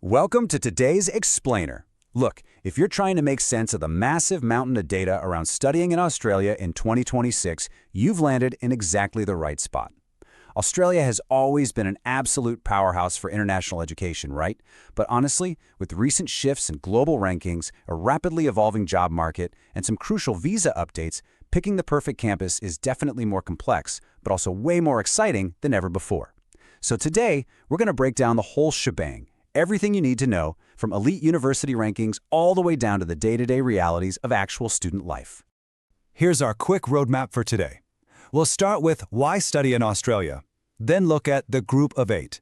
Welcome to today's Explainer. Look, if you're trying to make sense of the massive mountain of data around studying in Australia in 2026, you've landed in exactly the right spot. Australia has always been an absolute powerhouse for international education, right? But honestly, with recent shifts in global rankings, a rapidly evolving job market, and some crucial visa updates, picking the perfect campus is definitely more complex, but also way more exciting than ever before. So today, we're going to break down the whole shebang. Everything you need to know, from elite university rankings all the way down to the day-to-day realities of actual student life. Here's our quick roadmap for today. We'll start with why study in Australia, then look at the Group of 8.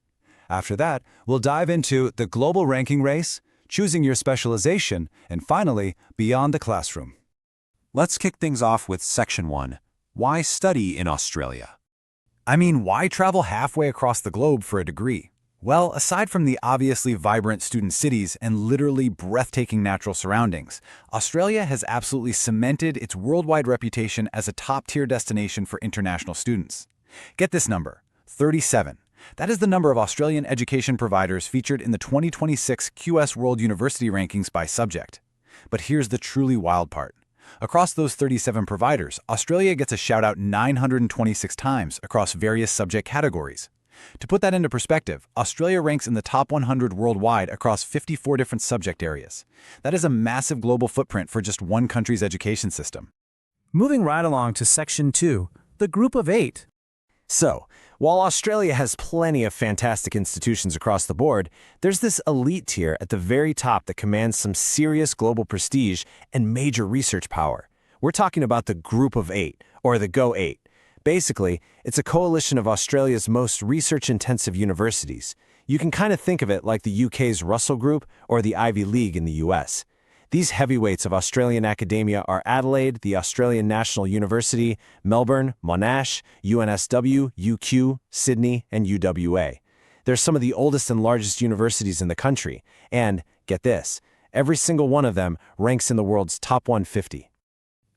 After that, we'll dive into the global ranking race, choosing your specialization, and finally, beyond the classroom. Let's kick things off with Section 1. Why study in Australia? Why travel halfway across the globe for a degree? Well, aside from the obviously vibrant student cities and literally breathtaking natural surroundings, Australia has absolutely cemented its worldwide reputation as a top-tier destination for international students. Get this number, 37. That is the number of Australian education providers featured in the 2026 QS World University Rankings by subject. But here's the truly wild part. Across those 37 providers, Australia gets a shout-out 926 times across various subject categories. To put that into perspective, Australia ranks in the top 100 worldwide across 54 different subject areas. That is a massive global footprint for just one country's education system. Moving right along to Section 2, the Group of 8. So, while Australia has plenty of fantastic institutions across the board, there's this elite tier at the very top that commands some serious global prestige and major research power. We're talking about the Group of 8, or the Go 8. Basically, it's a coalition of Australia's most research-intensive universities. You can kind of think of it like the UK's Russell Group or the Ivy League in the US. These heavyweights of Australian academia are Adelaide, the Australian National University, Melbourne, Monash, UNSW, UQ, Sydney, and UWA. They're some of the oldest and largest universities in the country, and, get this, every single one of them ranks in the world's top 150.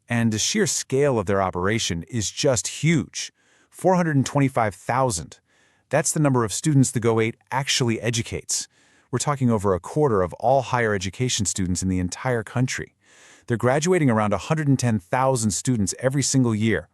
And the sheer scale of their operation is just huge. 425,000. That's the number of students the Go 8 actually educates. We're talking over a quarter of all higher education students in the entire country. They're graduating around 110,000 students every single year.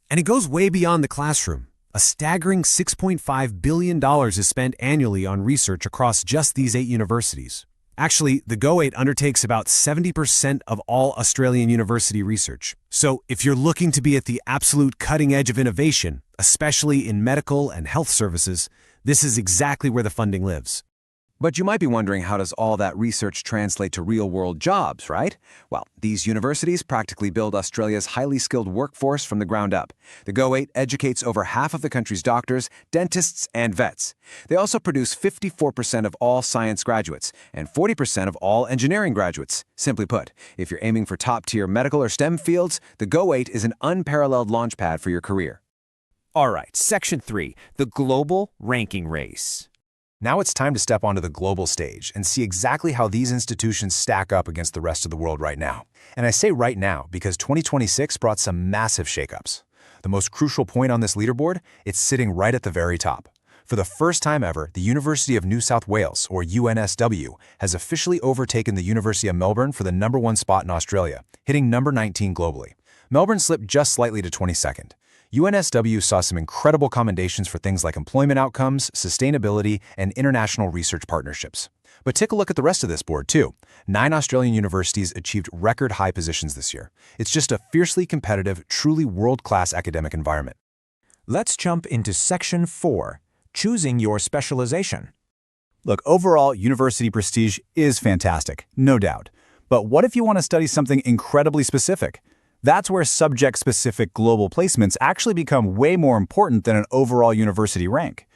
And it goes way beyond the classroom. A staggering $6.5 billion is spent annually on research across just these 8 universities. Actually, the Go 8 undertakes about 70% of all Australian university research. So if you're looking to be at the absolute cutting edge of innovation, especially in medical and health services, this is exactly where the funding lives. But you might be wondering, how does all that research translate to real-world jobs, right? Well, these universities practically build Australia's highly skilled workforce from the ground up. The Go 8 educates over half of the country's doctors, dentists, and vets. They also produce 54% of all science graduates and 40% of all engineering graduates. Simply put, if you're aiming for top-tier medical or STEM fields, the Go 8 is an unparalleled launchpad for your career. All right, Section 3, the global ranking race. Now it's time to step onto the global stage and see exactly how these institutions stack up against the rest of the world right now. And I say right now because 2026 brought some massive shakeups. The most crucial point on this leaderboard, it's sitting right at the very top. For the first time ever, the University of New South Wales, or UNSW, has officially overtaken the University of Melbourne for the #1 spot in Australia, hitting number 19 globally. Melbourne slipped just slightly to 22nd. UNSW saw some incredible commendations for things like employment outcomes, sustainability, and international research partnerships. But take a look at the rest of this board, too. 9 Australian universities achieved record high positions this year. It's just a fiercely competitive, truly world-class academic environment. Let's jump into Section 4, choosing your specialization. Look, overall, university prestige is fantastic, no doubt. But what if you want to study something incredibly specific? That's where subject-specific global placements actually become way more important than an overall university rank.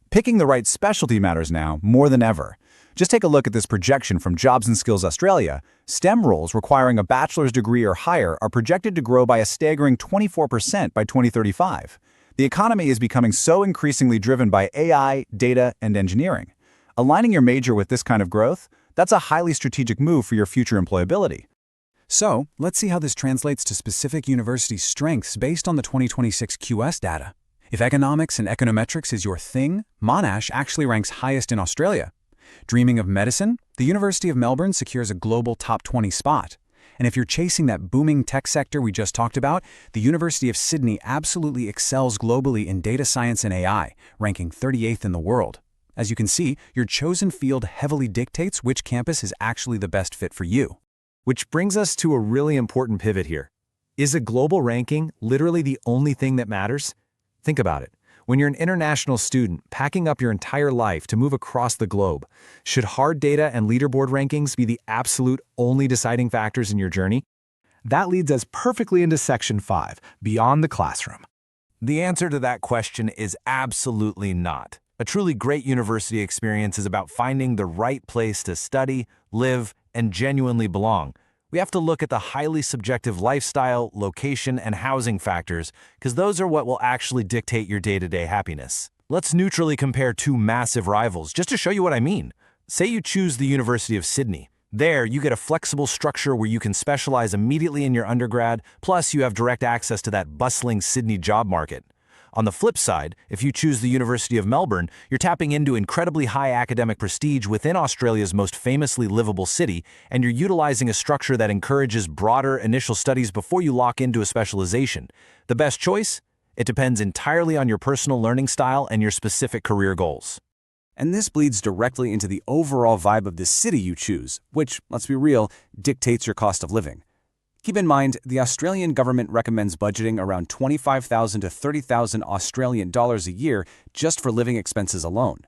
Picking the right specialty matters now more than ever. Just take a look at this projection from Jobs and Skills Australia. STEM roles requiring a bachelor's degree or higher are projected to grow by a staggering 24% by 2035. The economy is becoming so increasingly driven by AI, data, and engineering. Aligning your major with this kind of growth, that's a highly strategic move for your future employability. So, let's see how this translates to specific university strengths based on the 2026 QS data. If economics and econometrics is your thing, Monash actually ranks highest in Australia. Dreaming of medicine? The University of Melbourne secures a global top 20 spot. And if you're chasing that booming tech sector we just talked about, the University of Sydney absolutely excels globally in data science and AI, ranking 38th in the world. As you can see, your chosen field heavily dictates which campus is actually the best fit for you. Which brings us to a really important pivot here. Is a global ranking literally the only thing that matters? Think about it. When you're an international student packing up your entire life to move across the globe, should hard data and leaderboard rankings be the absolute only deciding factors in your journey? That leads us perfectly into Section 5, Beyond the Classroom. The answer to that question is absolutely not. A truly great university experience is about finding the right place to study, live, and genuinely belong. We have to look at the highly subjective lifestyle, location, and housing factors, because those are what will actually dictate your day-to-day happiness. Let's neutrally compare two massive rivals, just to show you what I mean. Say you choose the University of Sydney. There, you get a flexible structure where you can specialize immediately in your undergrad, plus you have direct access to that bustling Sydney job market. On the flip side, if you choose the University of Melbourne, you're tapping into incredibly high academic prestige within Australia's most famously livable city, and you're utilizing a structure that encourages broader initial studies before you lock into a specialization. The best choice? It depends entirely on your personal learning style and your specific career goals. And this bleeds directly into the overall vibe of the city you choose, which, let's be real, dictates your cost of living. Keep in mind, the Australian government recommends budgeting around 25,000 to 30,000 Australian dollars a year just for living expenses alone.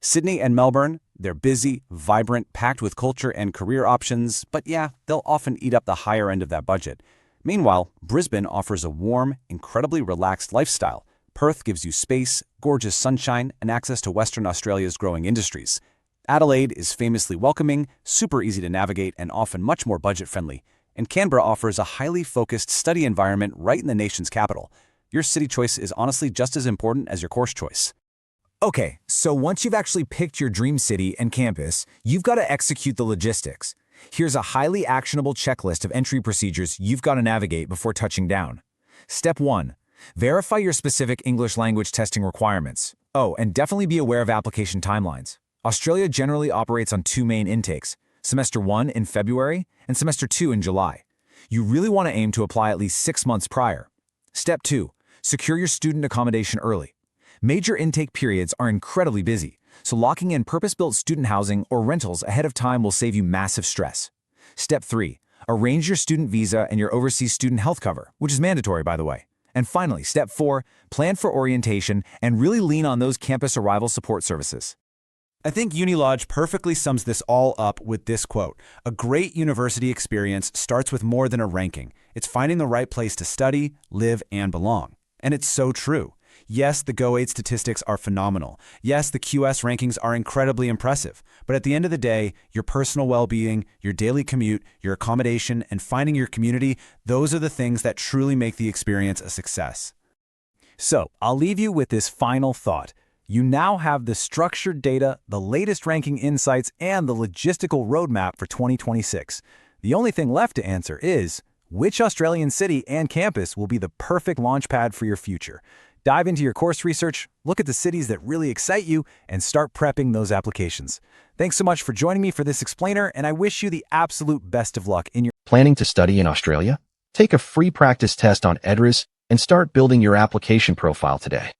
Sydney and Melbourne, they're busy, vibrant, packed with culture and career options, but yeah, they'll often eat up the higher end of that budget. Meanwhile, Brisbane offers a warm, incredibly relaxed lifestyle. Perth gives you space, gorgeous sunshine, and access to Western Australia's growing industries. Adelaide is famously welcoming, super easy to navigate, and often much more budget-friendly. And Canberra offers a highly focused study environment right in the nation's capital. Your city choice is honestly just as important as your course choice. Okay, so once you've actually picked your dream city and campus, you've got to execute the logistics. Here's a highly actionable checklist of entry procedures you've got to navigate before touching down. Step 1. Verify your specific English language testing requirements. Oh, and definitely be aware of application timelines. Australia generally operates on two main intakes. Semester 1 in February, and Semester 2 in July. You really want to aim to apply at least 6 months prior. Step 2. Secure your student accommodation early. Major intake periods are incredibly busy, so locking in purpose-built student housing or rentals ahead of time will save you massive stress. Step 3. Arrange your student visa and your overseas student health cover, which is mandatory, by the way. And finally, Step 4. Plan for orientation and really lean on those campus arrival support services. I think Unilodge perfectly sums this all up with this quote: "A great university experience starts with more than a ranking. It's finding the right place to study, live, and belong." And it's so true. Yes, the Go8 statistics are phenomenal. Yes, the QS rankings are incredibly impressive. But at the end of the day, your personal well-being, your daily commute, your accommodation, and finding your community, those are the things that truly make the experience a success. So, I'll leave you with this final thought. You now have the structured data, the latest ranking insights, and the logistical roadmap for 2026. The only thing left to answer is, which Australian city and campus will be the perfect launchpad for your future? Dive into your course research, look at the cities that really excite you, and start prepping those applications. Thanks so much for joining me for this explainer, and I wish you the absolute best of luck in your Planning to study in Australia? Take a free practice test on Edrizz and start building your application profile today.